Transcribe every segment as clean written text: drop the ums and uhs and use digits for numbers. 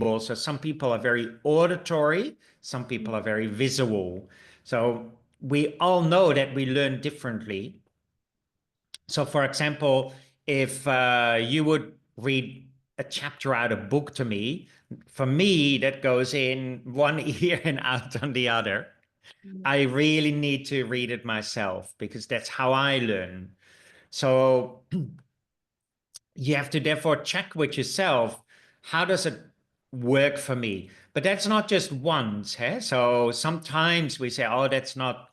So some people are very auditory, some people are very visual. So we all know that we learn differently. So for example, if you would read a chapter out of a book to me, for me, that goes in one ear and out on the other. I really need to read it myself because that's how I learn. So you have to therefore check with yourself, how does it work for me? But that's not just once. So sometimes we say, oh, that's not,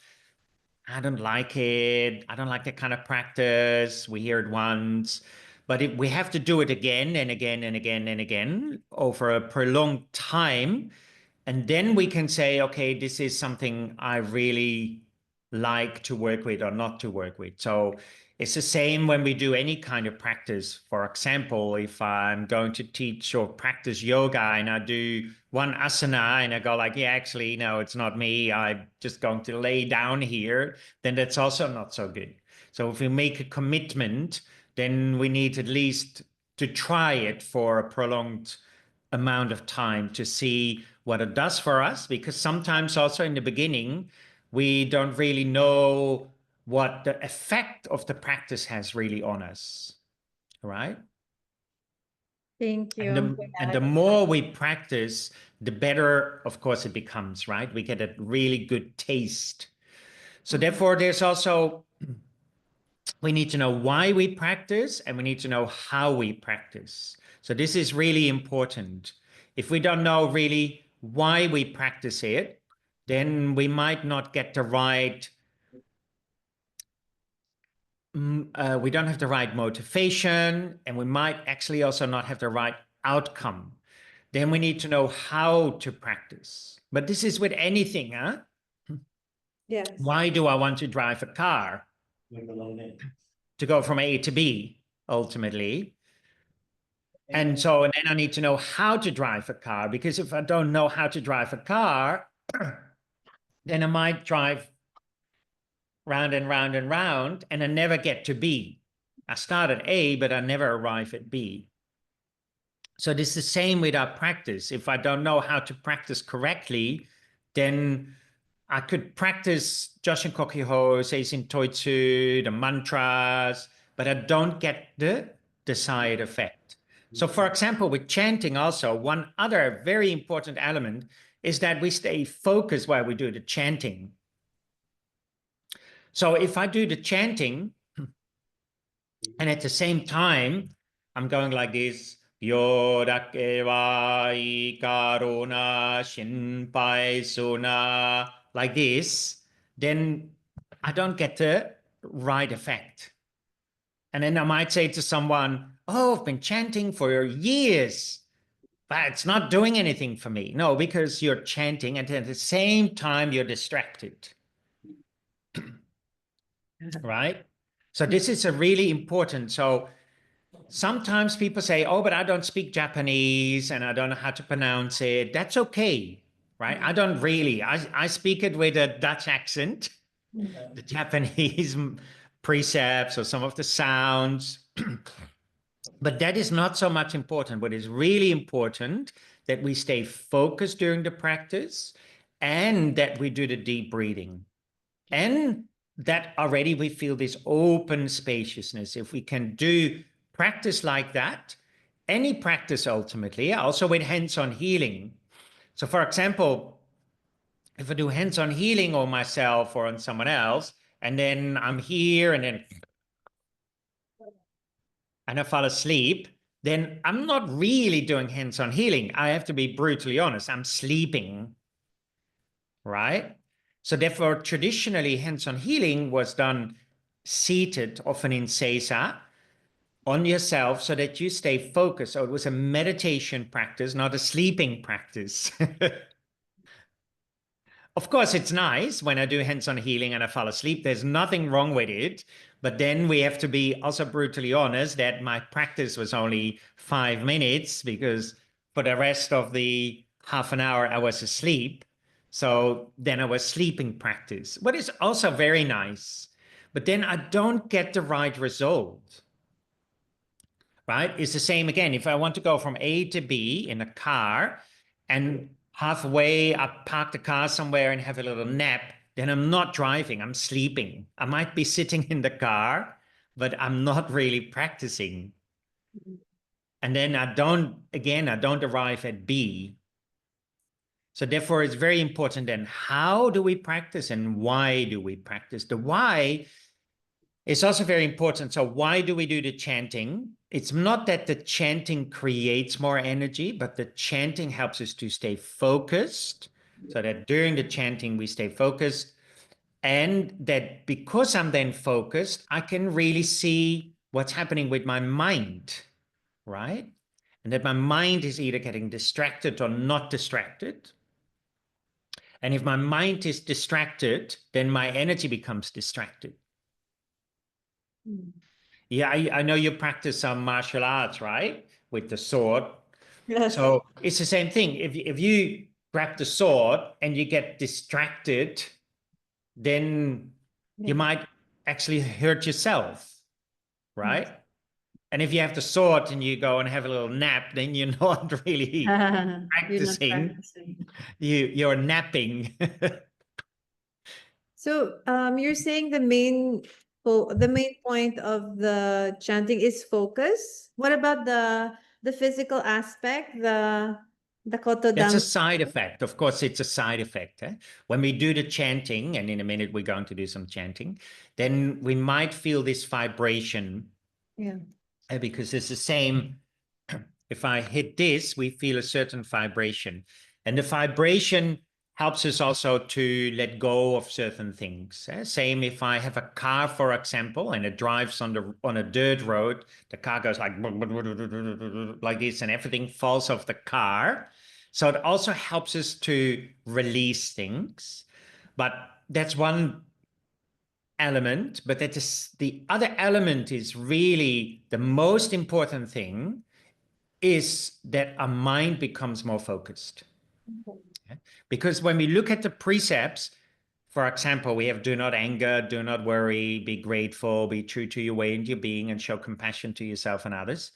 I don't like it. I don't like that kind of practice. We hear it once, but we have to do it again and again and again and again over a prolonged time. And then we can say, okay, this is something I really like to work with or not to work with. So it's the same when we do any kind of practice. For example, if I'm going to teach or practice yoga and I do one asana and I go like, yeah, actually, no, it's not me. I'm just going to lay down here, then that's also not so good. So if we make a commitment, then we need at least to try it for a prolonged amount of time to see what it does for us, because sometimes also in the beginning, we don't really know what the effect of the practice has really on us, right? Thank And you. the more we practice, the better, of course, it becomes, right? We get a really good taste. So therefore, there's also, we need to know why we practice and we need to know how we practice. So this is really important. If we don't know really why we practice it, then we might not get the right, we don't have the right motivation, and we might actually also not have the right outcome. Then we need to know how to practice. But this is with anything, huh? Yes. Why do I want to drive a car? To go from A to B, ultimately. And so, and then I need to know how to drive a car, because if I don't know how to drive a car, then I might drive round and round and round, and I never get to B. I start at A, but I never arrive at B. So this is the same with our practice. If I don't know how to practice correctly, then I could practice Joshin Kokiho, Seisin Toitsu, the mantras, but I don't get the desired effect. So for example, with chanting also, one other very important element is that we stay focused while we do the chanting. So if I do the chanting, and at the same time, I'm going like this, Yodake wa ikarona shinpai suna, like this, then I don't get the right effect. And then I might say to someone, oh, I've been chanting for years, but it's not doing anything for me. No, because you're chanting and at the same time you're distracted, right? So this is a really important. So sometimes people say, oh, but I don't speak Japanese and I don't know how to pronounce it. That's okay, right? I don't really. I speak it with a Dutch accent, the Japanese precepts or some of the sounds. But that is not so much important. What is really important that we stay focused during the practice and that we do the deep breathing. And that already we feel this open spaciousness. If we can do practice like that, any practice ultimately, also with hands-on healing. So for example, if I do hands-on healing on myself or on someone else, and then I'm here and I fall asleep, then I'm not really doing hands-on healing. I have to be brutally honest. I'm sleeping, right? So therefore, traditionally, hands-on healing was done seated, often in sesa, on yourself so that you stay focused. So it was a meditation practice, not a sleeping practice. Of course, it's nice when I do hands-on healing and I fall asleep. There's nothing wrong with it. But then we have to be also brutally honest that my practice was only 5 minutes because for the rest of the half an hour I was asleep. So then I was sleeping practice, what is also very nice. But then I don't get the right result. right? It's the same again. If I want to go from A to B in a car and halfway I park the car somewhere and have a little nap, then I'm not driving, I'm sleeping. I might be sitting in the car, but I'm not really practicing. And then I don't arrive at B. So therefore, it's very important then, how do we practice and why do we practice? The why is also very important. So why do we do the chanting? It's not that the chanting creates more energy, but the chanting helps us to stay focused, so that during the chanting we stay focused, and that because I'm then focused, I can really see what's happening with my mind, right? And that my mind is either getting distracted or not distracted. And if my mind is distracted, then my energy becomes distracted. Yeah, I know you practice some martial arts, right? With the sword. Yes. So it's the same thing. If you grab the sword and you get distracted, then you might actually hurt yourself, right? And if you have the sword and you go and have a little nap, then you're not really You're not practicing. practicing. You're napping. So, you're saying the main point of the chanting is focus. What about the physical aspect, the That's a Kotodama? side effect. Of course, it's a side effect. When we do the chanting, and in a minute we're going to do some chanting, then we might feel this vibration. Yeah. Because it's the same. If I hit this, we feel a certain vibration. And the vibration helps us also to let go of certain things. Same if I have a car, for example, and it drives on a dirt road, the car goes like this and everything falls off the car. So it also helps us to release things. But that's one element, but that is the other element is really the most important thing, is that our mind becomes more focused. Okay? Because when we look at the precepts, for example, we have do not anger, do not worry, be grateful, be true to your way and your being, and show compassion to yourself and others.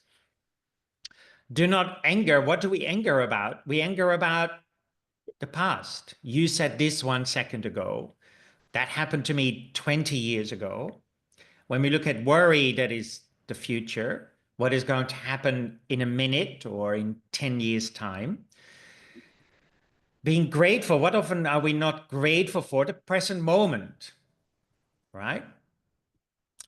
Do not anger. What do we anger about? We anger about the past. You said this 1 second ago. That happened to me 20 years ago. When we look at worry, that is the future, what is going to happen in a minute or in 10 years' time. Being grateful, what often are we not grateful for? The present moment, right?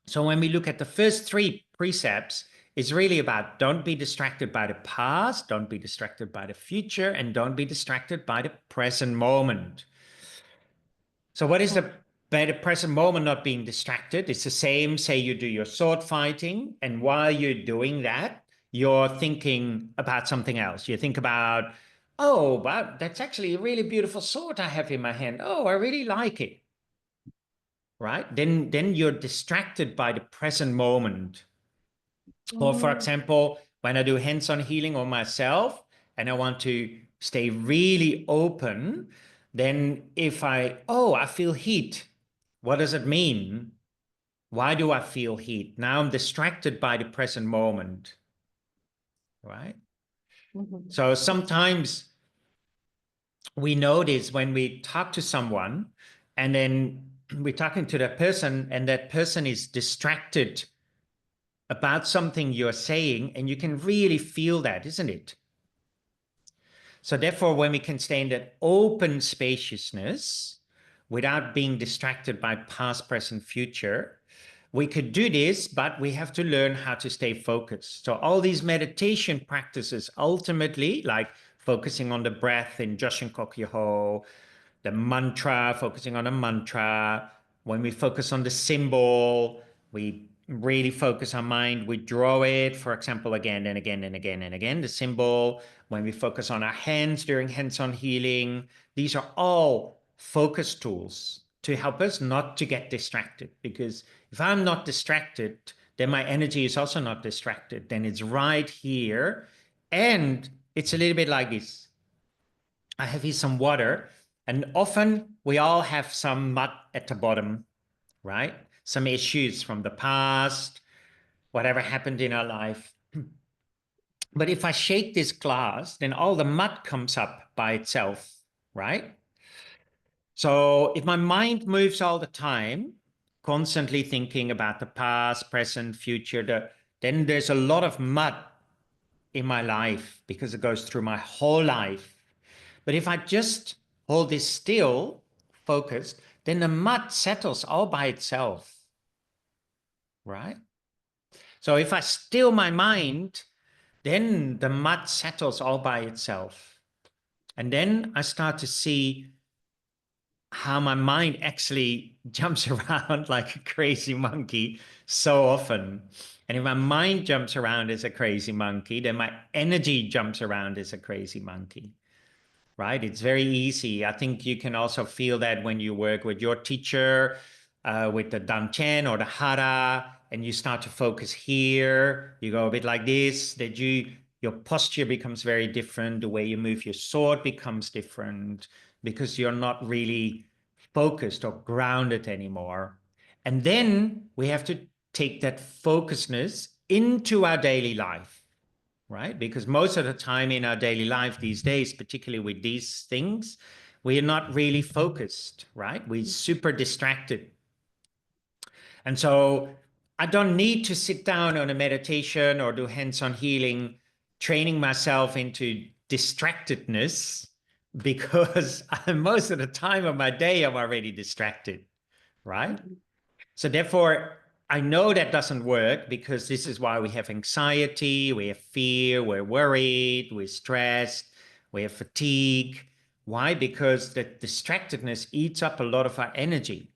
So when we look at the first 3 precepts, it's really about don't be distracted by the past, don't be distracted by the future, and don't be distracted by the present moment. So what is the by the present moment not being distracted? It's the same, say you do your sword fighting, and while you're doing that, you're thinking about something else. You think about, oh, wow, that's actually a really beautiful sword I have in my hand. Oh, I really like it. Right? Then you're distracted by the present moment. Or for example, when I do hands-on healing on myself and I want to stay really open, then if I feel heat, what does it mean? Why do I feel heat? Now I'm distracted by the present moment, right? So sometimes we notice when we talk to someone and then we're talking to that person and that person is distracted about something you're saying, and you can really feel that, isn't it? So therefore, when we can stay in that open spaciousness without being distracted by past, present, future, we could do this, but we have to learn how to stay focused. So all these meditation practices, ultimately, like focusing on the breath in Joshin Kokyoho, the mantra, focusing on a mantra. When we focus on the symbol, we really focus our mind, we draw it, for example, again and again and again and again, the symbol. When we focus on our hands during hands-on healing, these are all focus tools to help us not to get distracted. Because if I'm not distracted, then my energy is also not distracted. Then it's right here. And it's a little bit like this. I have here some water, and often we all have some mud at the bottom, right? Some issues from the past, whatever happened in our life. But if I shake this glass, then all the mud comes up by itself, right? So if my mind moves all the time, constantly thinking about the past, present, future, then there's a lot of mud in my life because it goes through my whole life. But if I just hold this still, focused, then the mud settles all by itself, right? So if I still my mind, then the mud settles all by itself. And then I start to see how my mind actually jumps around like a crazy monkey so often. And if my mind jumps around as a crazy monkey, then my energy jumps around as a crazy monkey, right? It's very easy. I think you can also feel that when you work with your teacher, with the Danchen or the Hara, and you start to focus here, you go a bit like this, that your posture becomes very different. The way you move your sword becomes different because you're not really focused or grounded anymore. And then we have to take that focusedness into our daily life, right? Because most of the time in our daily life these days, particularly with these things, we are not really focused, right? We're super distracted. And so I don't need to sit down on a meditation or do hands-on healing, training myself into distractedness because most of the time of my day, I'm already distracted, right? So therefore, I know that doesn't work because this is why we have anxiety, we have fear, we're worried, we're stressed, we have fatigue. Why? Because the distractedness eats up a lot of our energy.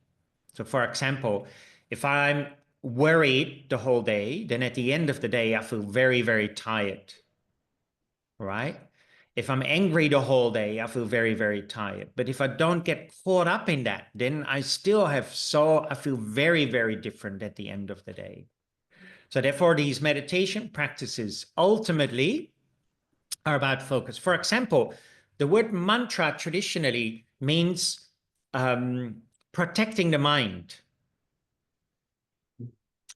So for example, if I'm worried the whole day, then at the end of the day, I feel very, very tired, right? If I'm angry the whole day, I feel very, very tired. But if I don't get caught up in that, then I feel very, very different at the end of the day. So therefore, these meditation practices ultimately are about focus. For example, the word mantra traditionally means protecting the mind.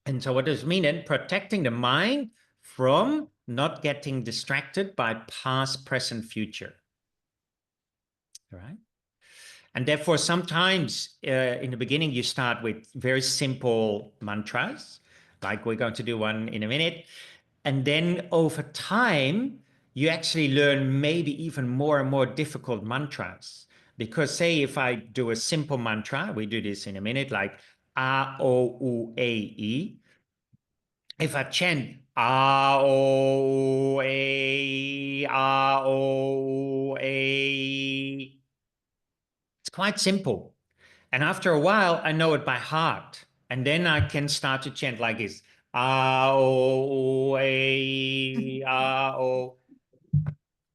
And so what does it mean then? Protecting the mind from not getting distracted by past, present, future. Right? And therefore, sometimes in the beginning, you start with very simple mantras, like we're going to do one in a minute. And then over time, you actually learn maybe even more and more difficult mantras. Because say if I do a simple mantra, we do this in a minute, like A, O, U, A, E. If I chant A, O, A, A, O, A, it's quite simple. And after a while, I know it by heart. And then I can start to chant like this. Ah, oh, a, ah, oh.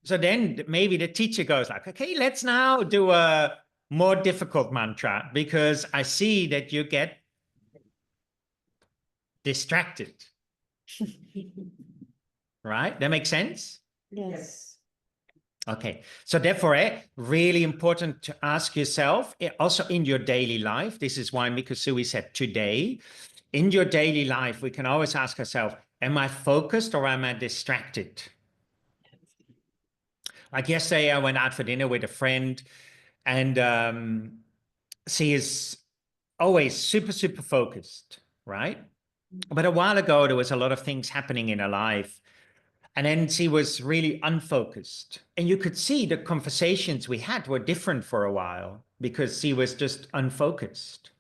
So then maybe the teacher goes like, okay, let's now do a more difficult mantra because I see that you get distracted, right? That makes sense? Yes. Okay, so therefore, really important to ask yourself, also in your daily life, this is why Mikusui said today, in your daily life, we can always ask ourselves, am I focused or am I distracted? Like yesterday, I went out for dinner with a friend and she is always super, super focused, right? But a while ago, there was a lot of things happening in her life. And then she was really unfocused. And you could see the conversations we had were different for a while because she was just unfocused.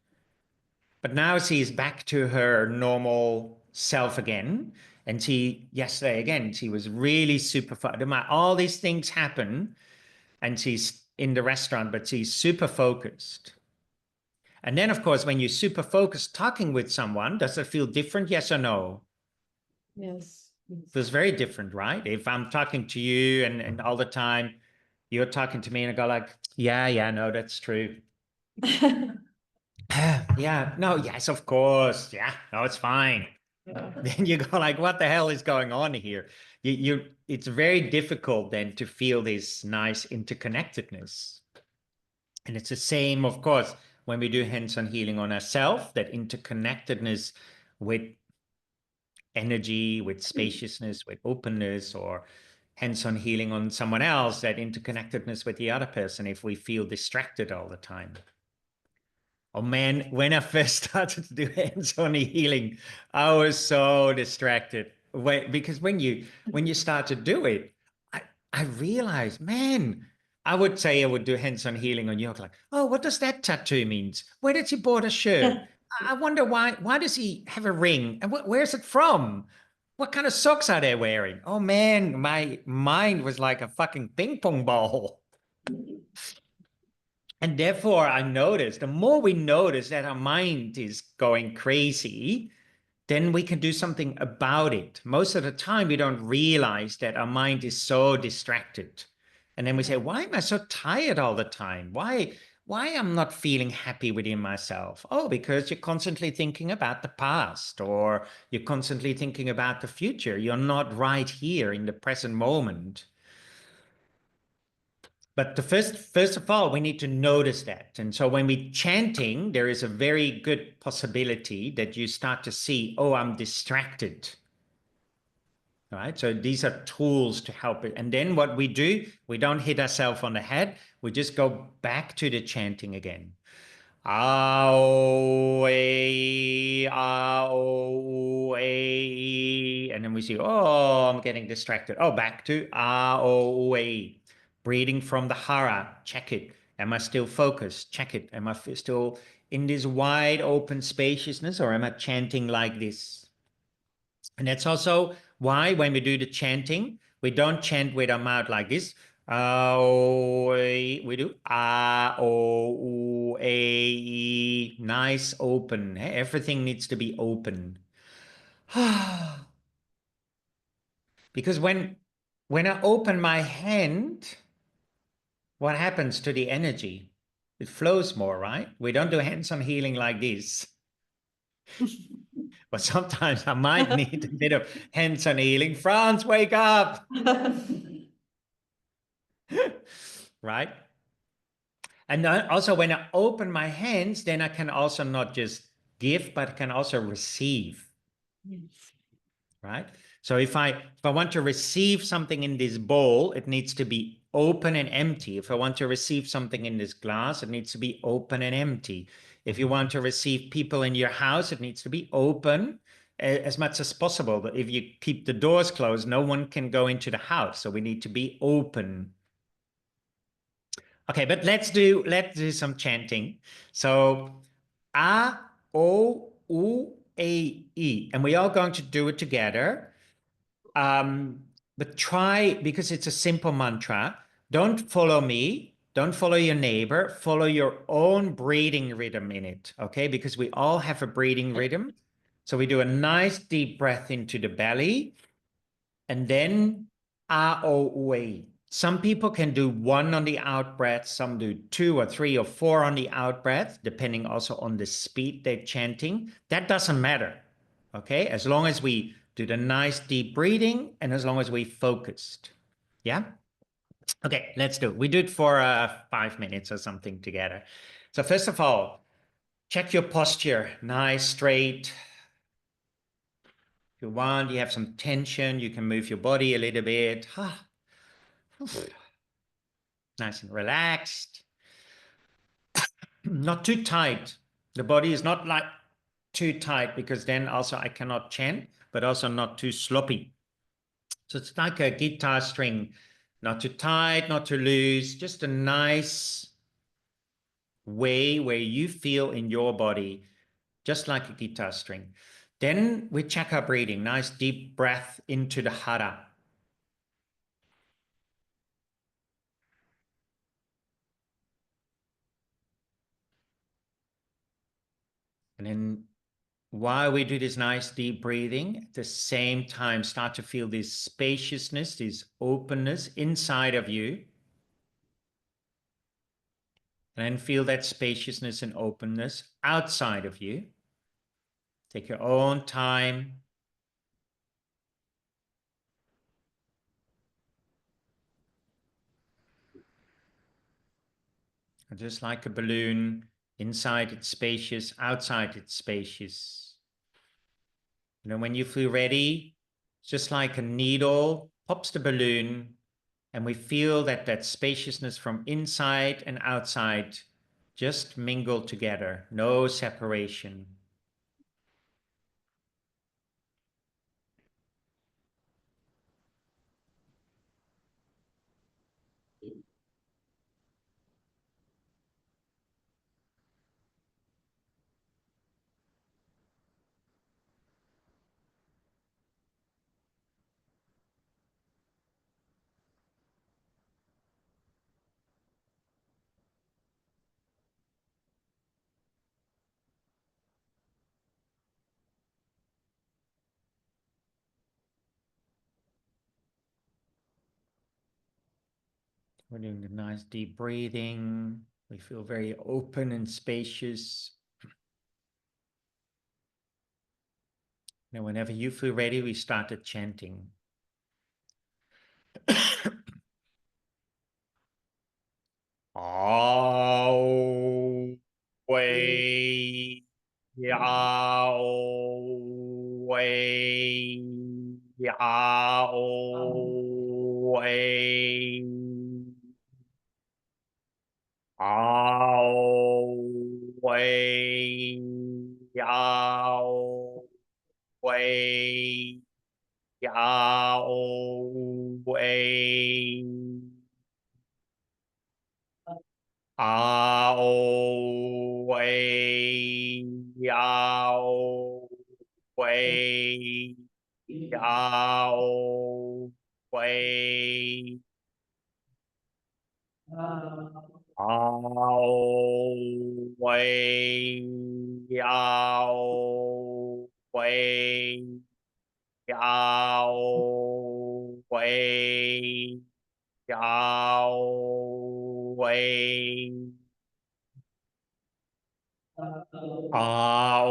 But now she's back to her normal self again. And yesterday again, she was really super focused. All these things happen and she's in the restaurant, but she's super focused. And then, of course, when you're super focused talking with someone, does it feel different? Yes or no? Yes. Feels very different, right? If I'm talking to you and all the time you're talking to me and I go like, yeah, no, that's true. Yeah, no, yes, of course. Yeah, no, it's fine. Then you go like, what the hell is going on here? It's very difficult then to feel this nice interconnectedness. And it's the same, of course, when we do hands-on healing on ourselves, that interconnectedness with energy, with spaciousness, with openness, or hands-on healing on someone else, that interconnectedness with the other person if we feel distracted all the time. Oh man, when I first started to do hands-on healing, I was so distracted. Because when you start to do it, I realized, man, I would say I would do hands-on healing on yoga, like, oh, what does that tattoo means? Where did he bought a shirt? I wonder why does he have a ring? And where's it from? What kind of socks are they wearing? Oh man, my mind was like a fucking ping pong ball. And therefore, I noticed the more we notice that our mind is going crazy, then we can do something about it. Most of the time, we don't realize that our mind is so distracted. And then we say, why am I so tired all the time? Why I'm not feeling happy within myself? Oh, because you're constantly thinking about the past, or you're constantly thinking about the future. You're not right here in the present moment. But first of all, we need to notice that. And so when we chanting, there is a very good possibility that you start to see, oh, I'm distracted. All right. So these are tools to help it. And then what we do, we don't hit ourselves on the head. We just go back to the chanting again. Ao, a, ao, a. And then we see, oh, I'm getting distracted. Oh, back to ao, a. Breathing from the hara, check it. Am I still focused? Check it. Am I still in this wide open spaciousness, or am I chanting like this? And that's also why when we do the chanting, we don't chant with our mouth like this. We do nice open. Everything needs to be open. Because when I open my hand, what happens to the energy? It flows more, right? We don't do hands-on healing like this. But sometimes I might need a bit of hands-on healing. Frans, wake up! Right? And also when I open my hands, then I can also not just give, but I can also receive. Yes. Right? So if I want to receive something in this bowl, it needs to be open and empty. If I want to receive something in this glass, it needs to be open and empty. If you want to receive people in your house, it needs to be open as much as possible. But if you keep the doors closed, no one can go into the house. So we need to be open. Okay, but let's do some chanting. So A, O, U, A, E. And we are going to do it together. But try, because it's a simple mantra, don't follow me. Don't follow your neighbor. Follow your own breathing rhythm in it. Okay, because we all have a breathing rhythm. So we do a nice deep breath into the belly. And then A, O, U, A. Some people can do one on the out breath, some do 2 or 3 or 4 on the out breath, depending also on the speed they're chanting. That doesn't matter, okay? As long as we do the nice deep breathing and as long as we focused, yeah? Okay, let's do it. We do it for 5 minutes or something together. So first of all, check your posture, nice, straight. If you want, you have some tension, you can move your body a little bit. Nice and relaxed. Not too tight. The body is not like too tight, because then also I cannot chant, but also not too sloppy. So it's like a guitar string, not too tight, not too loose, just a nice way where you feel in your body, just like a guitar string. Then we check our breathing, nice deep breath into the hara. And then while we do this nice deep breathing, at the same time, start to feel this spaciousness, this openness inside of you. And then feel that spaciousness and openness outside of you. Take your own time. And just like a balloon, inside it's spacious, outside it's spacious. And then when you feel ready, just like a needle pops the balloon, and we feel that that spaciousness from inside and outside just mingle together, no separation. We're doing the nice deep breathing. We feel very open and spacious. And whenever you feel ready, we started chanting. Ao Wei Yao Wei Yao Wei Ao Wei Yao Wei Yao Wei Ao Wei Yao Wei Yao Wei Ao Wei Yao Wei Yao Wei Yao Wei Ao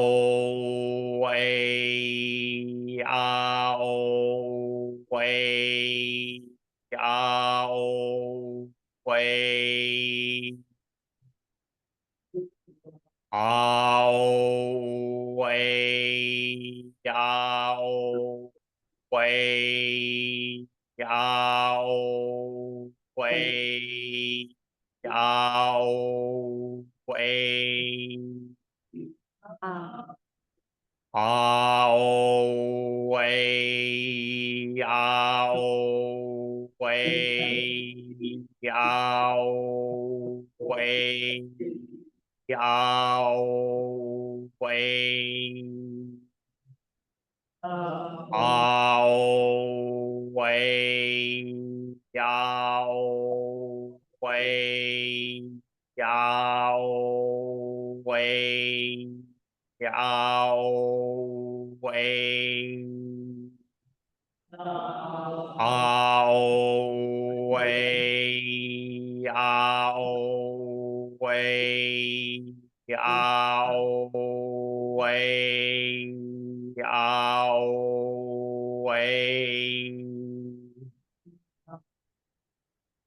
Wei Ao Wei Ao Wei Ao Wei Ao Wei Yao Wei Yao Wei Ao Wei Yao Wei Yao Wei Yao Wei Ao Wei Yao Wei Yao Wei Yao Wei Ao Wei Yao Wei Yao Wei Yao Wei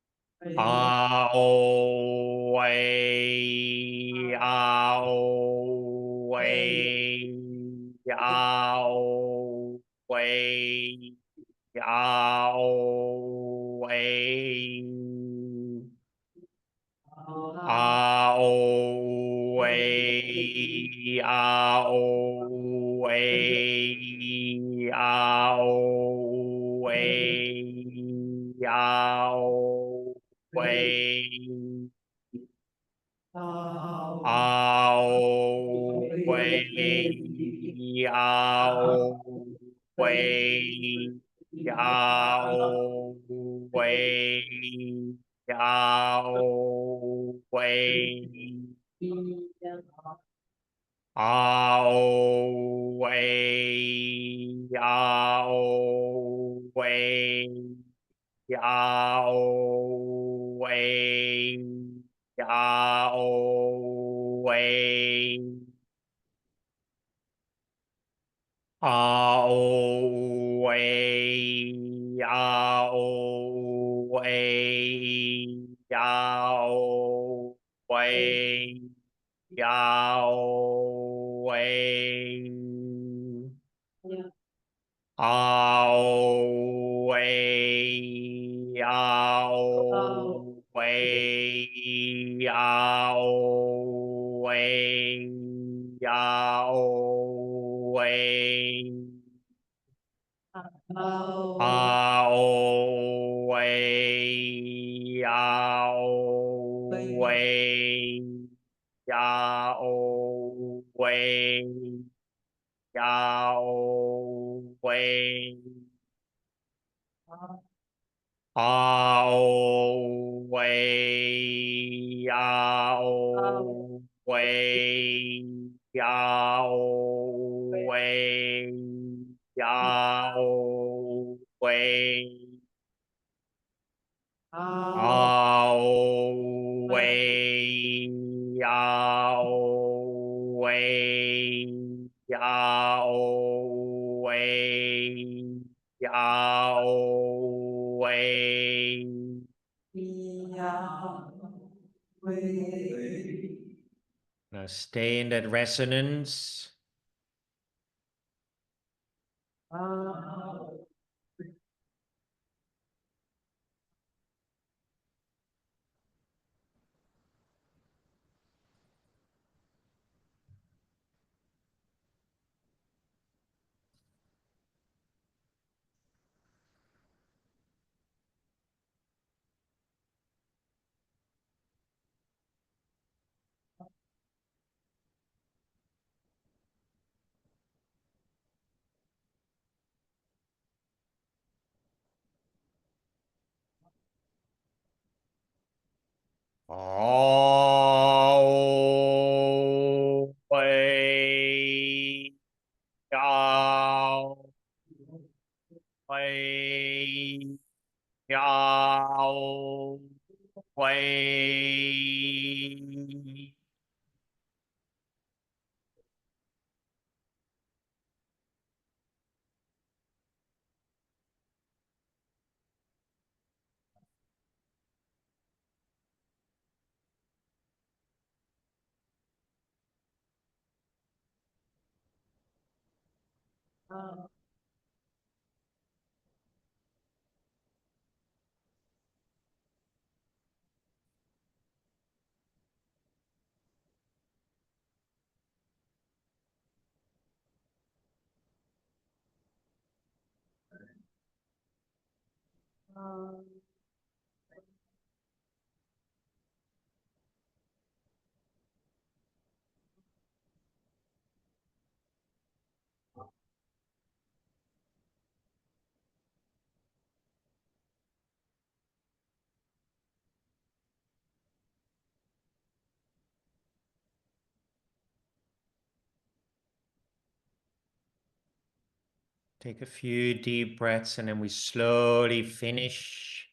Ao Wei Ao Wei Yao Wei Yao Wei Ao Wei Ao Wei Ao Wei Ao Wei Ao Wei Ao Wei Yao Wei Yao Wei Ao Wei Yao Wei Yao Wei Yao Wei Ao Wei Yao Wei Yao Wei Yao Wei Ao way, ao way, ao way, ao way, ao way, ao way, ao way, ao way. Ao way, ao way, ao way, ao way, ao way, ao way, ao way, ao way. Now stay in that resonance. Ao way, ao way, ao way. Take a few deep breaths and then we slowly finish.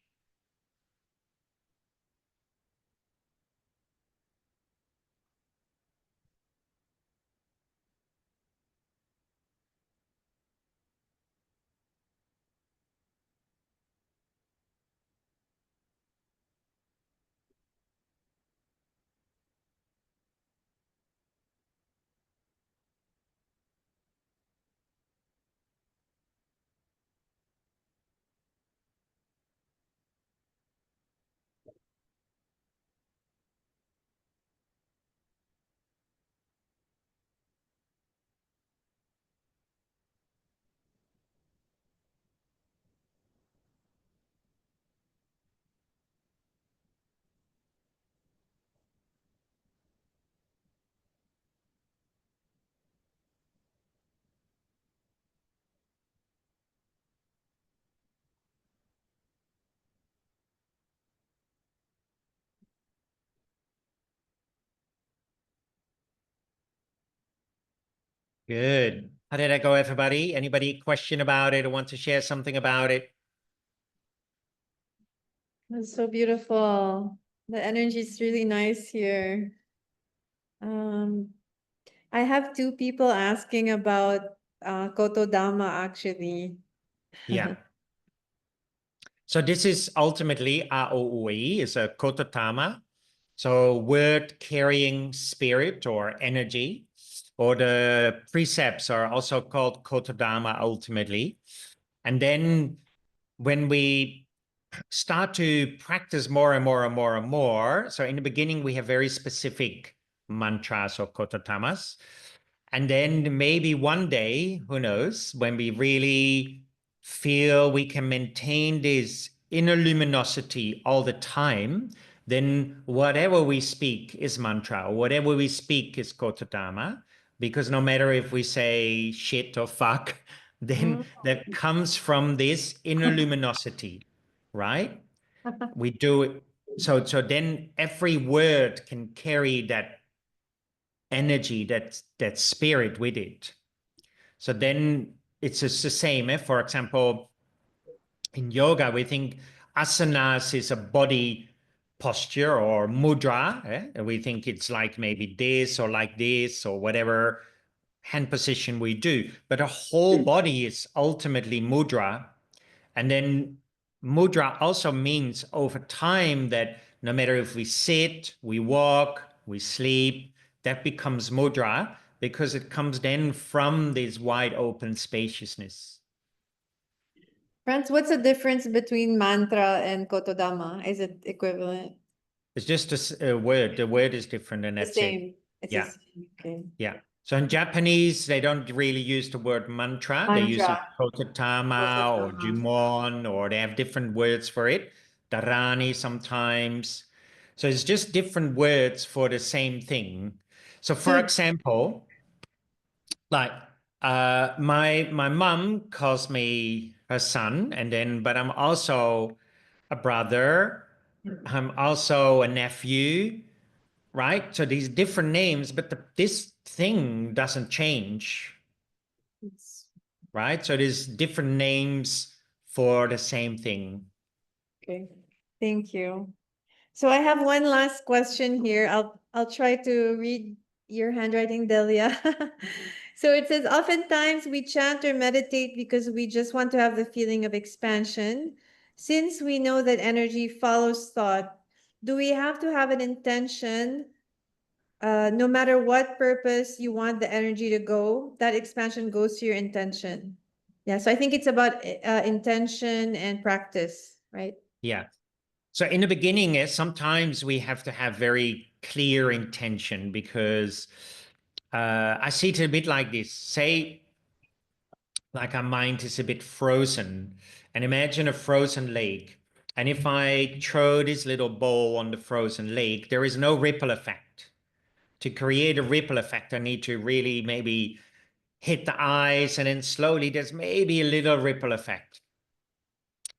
Good. How did that go, everybody? Anybody question about it or want to share something about it? That's so beautiful. The energy is really nice here. I have two people asking about Kotodama actually. Yeah. So this is ultimately Aoi is a Kotodama. So word carrying spirit or energy. or the precepts are also called Kotodama ultimately. And then when we start to practice more and more and more and more, so in the beginning we have very specific mantras or kototamas. And then maybe one day, who knows, when we really feel we can maintain this inner luminosity all the time, then whatever we speak is mantra, or whatever we speak is kotodama, because no matter if we say shit or fuck, then Mm. that comes from this inner luminosity, right? We do it. So then every word can carry that energy, that spirit with it. So then it's just the same. For example, in yoga, we think asanas is a body posture or mudra. And we think it's like maybe this or like this or whatever hand position we do. But a whole body is ultimately mudra. And then mudra also means over time that no matter if we sit, we walk, we sleep, that becomes mudra because it comes then from this wide open spaciousness. Friends, what's the difference between mantra and kotodama? Is it equivalent? It's just a word. The word is different and The that's it. same. It's the Yeah. same. Okay. Yeah. So in Japanese, they don't really use the word mantra. They use it Mantra. kototama or Kotodama. jumon, or they have different words for it. Dharani sometimes. So it's just different words for the same thing. So for So, example, like my mom calls me her son, and then but I'm also a brother. I'm also a nephew, right? So these different names, but this thing doesn't change, it's- right? So there's different names for the same thing. okay. Thank you. So I have one last question here. I'll try to read your handwriting, Delia. So it says, oftentimes we chant or meditate because we just want to have the feeling of expansion. Since we know that energy follows thought, do we have to have an intention, no matter what purpose you want the energy to go, that expansion goes to your intention? Yeah, so I think it's about intention and practice, right? Yeah. So in the beginning, sometimes we have to have very clear intention because I see it a bit like this. Say, like our mind is a bit frozen, and imagine a frozen lake. And if I throw this little ball on the frozen lake, there is no ripple effect. To create a ripple effect, I need to really maybe hit the ice, and then slowly there's maybe a little ripple effect.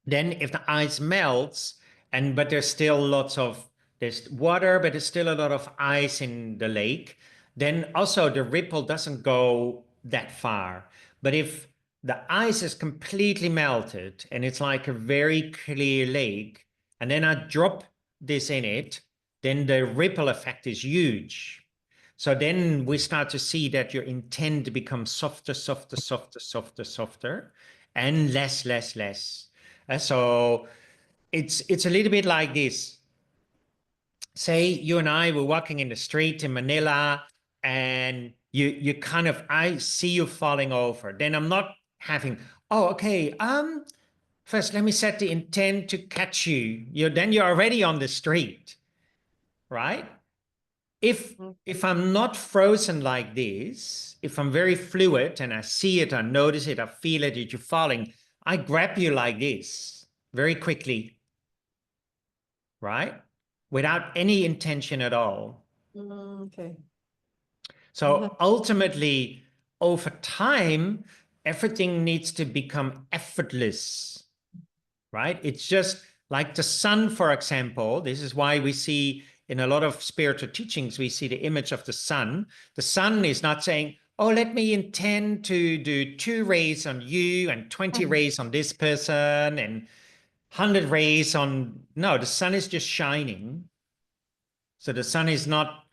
Then if the ice melts, but there's water, but there's still a lot of ice in the lake, then also the ripple doesn't go that far. But if the ice is completely melted and it's like a very clear lake, and then I drop this in it, then the ripple effect is huge. So then we start to see that your intent becomes softer, softer, softer, softer, softer, and less, less, less. So it's a little bit like this. Say you and I were walking in the street in Manila, and you kind of I see you falling over. Then I'm not having, oh, okay, first let me set the intent to catch you. You're already on the street, right? if Okay. if I'm not frozen like this, if I'm very fluid and I see it, I notice it, I feel it that you're falling, I grab you like this very quickly, right? Without any intention at all. Okay. So ultimately, over time, everything needs to become effortless, right? It's just like the sun, for example. This is why we see in a lot of spiritual teachings, we see the image of the sun. The sun is not saying, oh, let me intend to do 2 rays on you and 20 rays on this person and 100 rays on. No, the sun is just shining. So the sun is not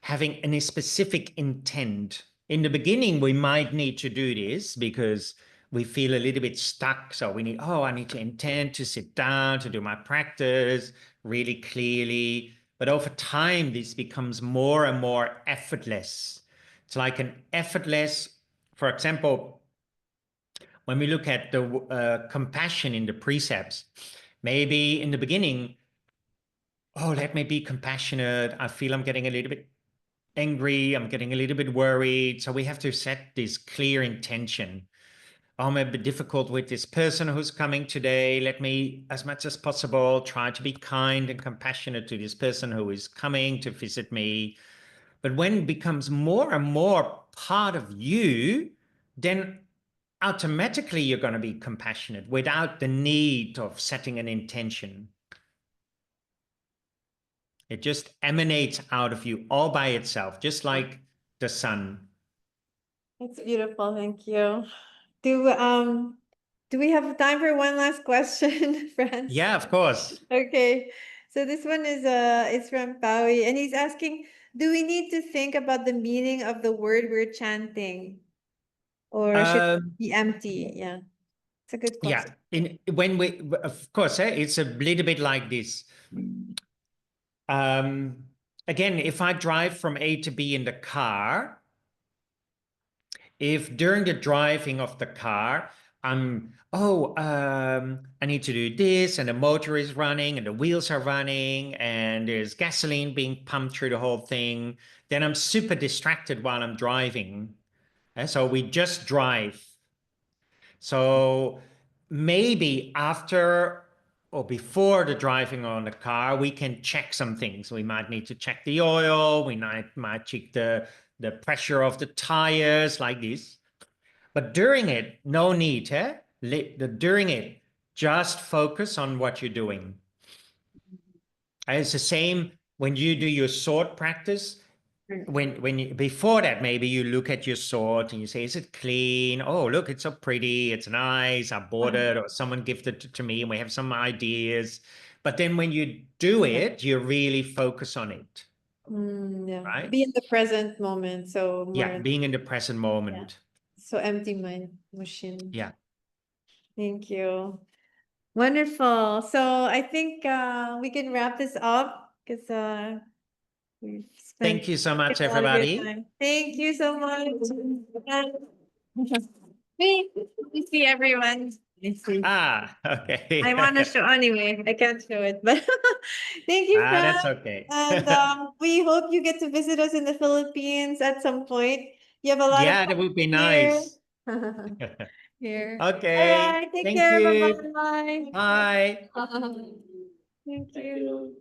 having any specific intent. In the beginning, we might need to do this because we feel a little bit stuck. So we need, oh, I need to intend to sit down to do my practice really clearly. But over time, this becomes more and more effortless It's like an effortless, for example, when we look at the compassion in the precepts, maybe in the beginning, oh, let me be compassionate. I feel I'm getting a little bit angry. I'm getting a little bit worried. So we have to set this clear intention. I'm a bit difficult with this person who's coming today. Let me, as much as possible, try to be kind and compassionate to this person who is coming to visit me. But when it becomes more and more part of you, then automatically you're going to be compassionate without the need of setting an intention. It just emanates out of you all by itself, just like the sun. That's beautiful. Thank you. Do we have time for one last question, Franz? Yeah, of course. Okay. So this one is it's from Paui, and he's asking, do we need to think about the meaning of the word we're chanting? Or should it Um, be empty? Yeah. It's a good yeah, question. when we, of course, it's a little bit like this. Um, Again, if I drive from A to B in the car, if during the driving of the car, I need to do this, and the motor is running, and the wheels are running, and there's gasoline being pumped through the whole thing, then I'm super distracted while I'm driving. So we just drive. So maybe after or before the driving on the car, we can check some things. We might need to check the oil. We might check the pressure of the tires like this. But during it, no need. During it, just focus on what you're doing. And it's the same when you do your sword practice. When you, before that, maybe you look at your sword and you say, is it clean? Oh, look, it's so pretty, it's nice, I bought it, or someone gifted it to me, and we have some ideas. But then when you do it, you really focus on it, Yeah. right? Be in the present moment. So Yeah, more, being in the present yeah. moment. So empty mind machine. Yeah. Thank you. Wonderful. So I think we can wrap this up because we've spent Thank you so much, a lot of your everybody. time. Thank you so much. And we see everyone. I see. Ah, I okay. want to show anyway. I can't show it, but thank you, Fran. That's okay. And we hope you get to visit us in the Philippines at some point. You have a lot of Yeah, that would be family here. nice. Here. All Okay. right. Take Thank care. you. Bye-bye. Bye. Thank you.